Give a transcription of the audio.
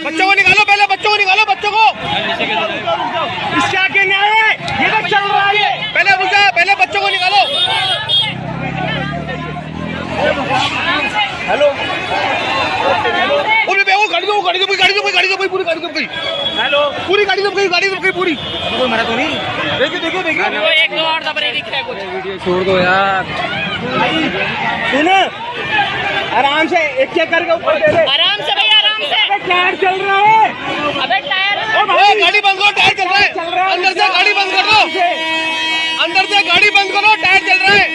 बच्चों को निकालो, पहले बच्चों को निकालो, बच्चों को। इसके आगे न्याय है, ये तो चल रहा है। पहले रुक जा, पहले बच्चों को निकालो। हेलो, गाड़ी दो, गाड़ी दो, गाड़ी दो, गाड़ी दो, पूरी गाड़ी दो गई। हेलो, पूरी गाड़ी दो गई, गाड़ी दो गई पूरी। कोई मरा तो नहीं? देखिए देखिए देखिए, एक दो और दबरे दिख रहा है कुछ। वीडियो छोड़ दो यार। सुन, आराम से एक एक करके ऊपर दे दे। आराम से भैया, आराम से। टायर चल रहा है। अबे टायर गाड़ी बंद करो, टायर चल रहा है। अंदर से गाड़ी बंद कर दो, अंदर से गाड़ी बंद करो, टायर चल रहा है।